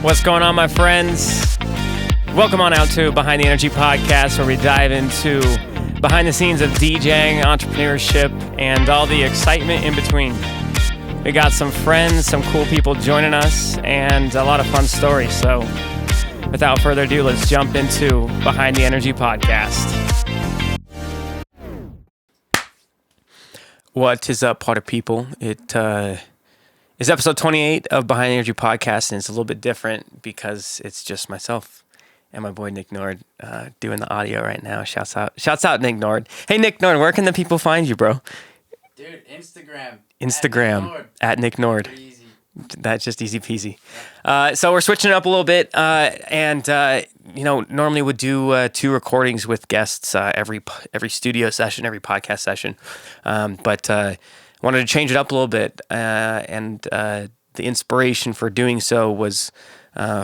What's going on, my friends? Welcome on out to Behind the Energy Podcast, where we dive into behind the scenes of DJing, entrepreneurship, and all the excitement in between. We got some friends, some cool people joining us, and a lot of fun stories. So without further ado, let's jump into Behind the Energy Podcast. What is up, party people? It's episode 28 of Behind the Energy Podcast, and it's a little bit different because it's just myself and my boy Nick Nord doing the audio right now. Shouts out Nick Nord. Hey, Nick Nord, where can the people find you, bro? Dude, Instagram. At Nick Nord. Pretty easy. That's just easy peasy. So we're switching it up a little bit, and normally would do 2 recordings with guests every studio session, every podcast session, but wanted to change it up a little bit, and the inspiration for doing so was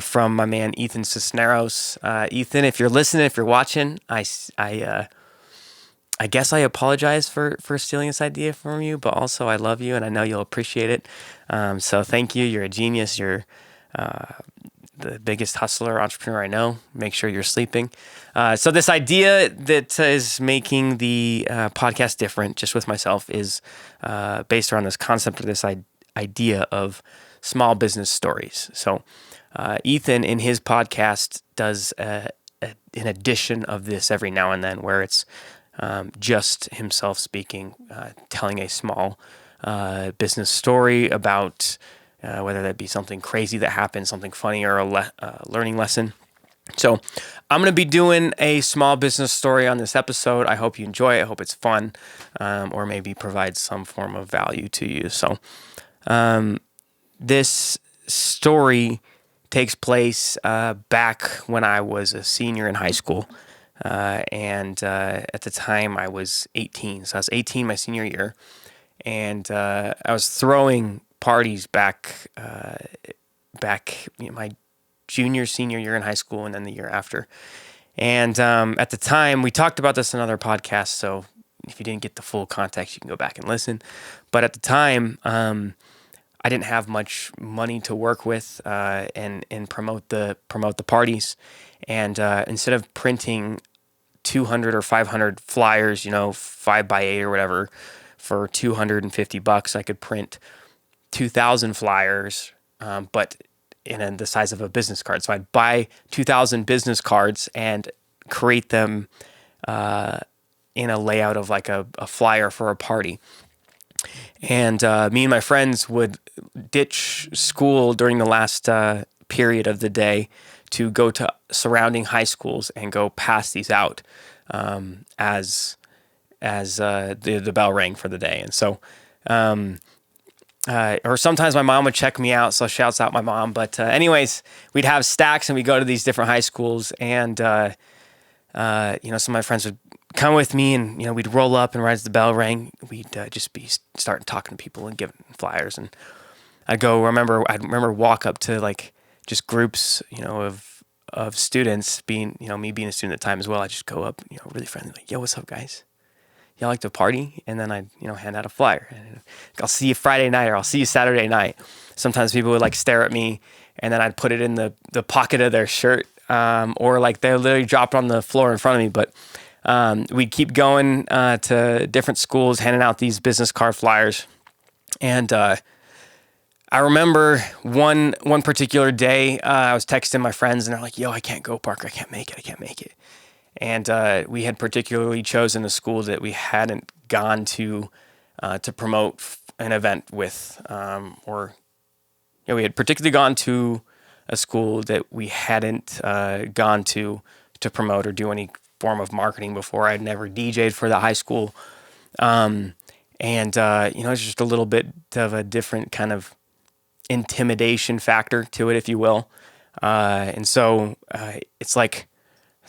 from my man Ethan Cisneros. Ethan, if you're listening, if you're watching, I guess I apologize for stealing this idea from you, but also I love you and I know you'll appreciate it. So thank you. You're a genius. You're the biggest hustler, entrepreneur I know. Make sure you're sleeping. So this idea that is making the podcast different, just with myself, is based around this concept of this idea of small business stories. So Ethan, in his podcast, does an edition of this every now and then, where it's just himself speaking, telling a small business story about whether that be something crazy that happened, something funny, or a learning lesson. So I'm going to be doing a small business story on this episode. I hope you enjoy it. I hope it's fun, or maybe provides some form of value to you. So this story takes place back when I was a senior in high school. And at the time I was 18. So I was 18 my senior year. And I was throwing parties back my senior year in high school, and then the year after. And at the time, we talked about this in another podcast, so if you didn't get the full context, you can go back and listen. But at the time, I didn't have much money to work with and promote the parties. And instead of printing 200 or 500 flyers, 5x8 or whatever, for $250, I could print 2,000 flyers, but in the size of a business card. So I'd buy 2,000 business cards and create them in a layout of like a flyer for a party. And me and my friends would ditch school during the last period of the day to go to surrounding high schools and go pass these out as the bell rang for the day. And so, or sometimes my mom would check me out, so shouts out my mom. But anyways, we'd have stacks and we'd go to these different high schools, and some of my friends would come with me, and we'd roll up, and right as the bell rang, we'd just be starting talking to people and giving flyers. And I'd remember walk up to like just groups, of students, being me being a student at the time as well. I just go up, really friendly, like, yo, what's up, guys? Y'all like to party? And then I'd, hand out a flyer. And I'll see you Friday night, or I'll see you Saturday night. Sometimes people would like stare at me, and then I'd put it in the pocket of their shirt, or like they literally dropped on the floor in front of me. But we'd keep going to different schools, handing out these business card flyers. And I remember one particular day, I was texting my friends, and they're like, yo, I can't go, Parker. I can't make it. And we had particularly chosen a school that we hadn't gone to promote an event with, we had particularly gone to a school that we hadn't gone to promote or do any form of marketing before. I'd never DJ'd for the high school, and it's just a little bit of a different kind of intimidation factor to it, if you will. And so it's like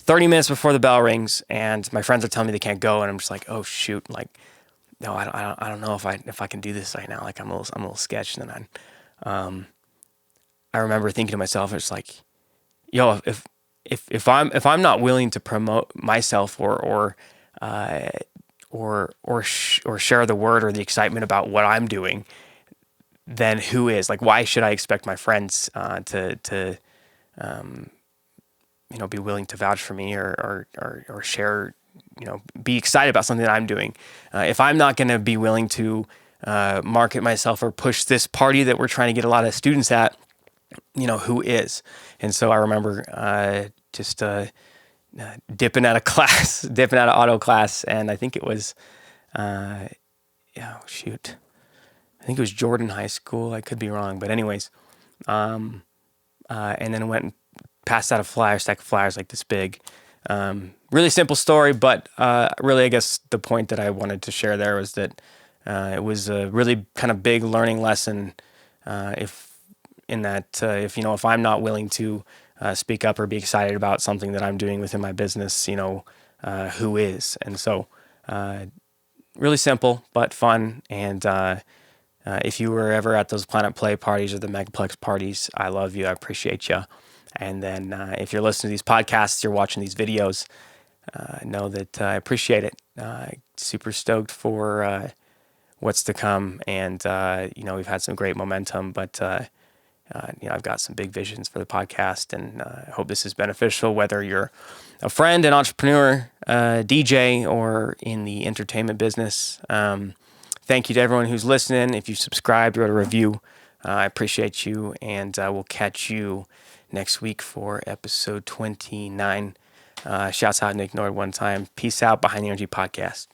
30 minutes before the bell rings, and my friends are telling me they can't go, and I'm just like, oh shoot, like, no, I don't know if I can do this right now. Like, I'm a little sketched. And then I remember thinking to myself, it's like, yo, if I'm not willing to promote myself or share the word or the excitement about what I'm doing, then who is? Like, why should I expect my friends to be willing to vouch for me or share, be excited about something that I'm doing. If I'm not going to be willing to market myself or push this party that we're trying to get a lot of students at, who is? And so I remember just dipping out of class, dipping out of auto class, and I think it was, I think it was Jordan High School. I could be wrong, but anyways, and then went and passed out a stack of flyers like this big. Really simple story, but really, I guess the point that I wanted to share there was that it was a really kind of big learning lesson. If I'm not willing to speak up or be excited about something that I'm doing within my business, who is? And so, really simple but fun. And if you were ever at those Planet Play parties or the Megaplex parties, I love you. I appreciate you. And then if you're listening to these podcasts, you're watching these videos, know that I appreciate it. Super stoked for what's to come. And, we've had some great momentum, but, I've got some big visions for the podcast, and I hope this is beneficial, whether you're a friend, an entrepreneur, DJ, or in the entertainment business. Thank you to everyone who's listening. If you subscribed, wrote a review, I appreciate you, and we'll catch you next week for episode 29. Shouts out Nick Nord one time. Peace out. Behind the Energy Podcast.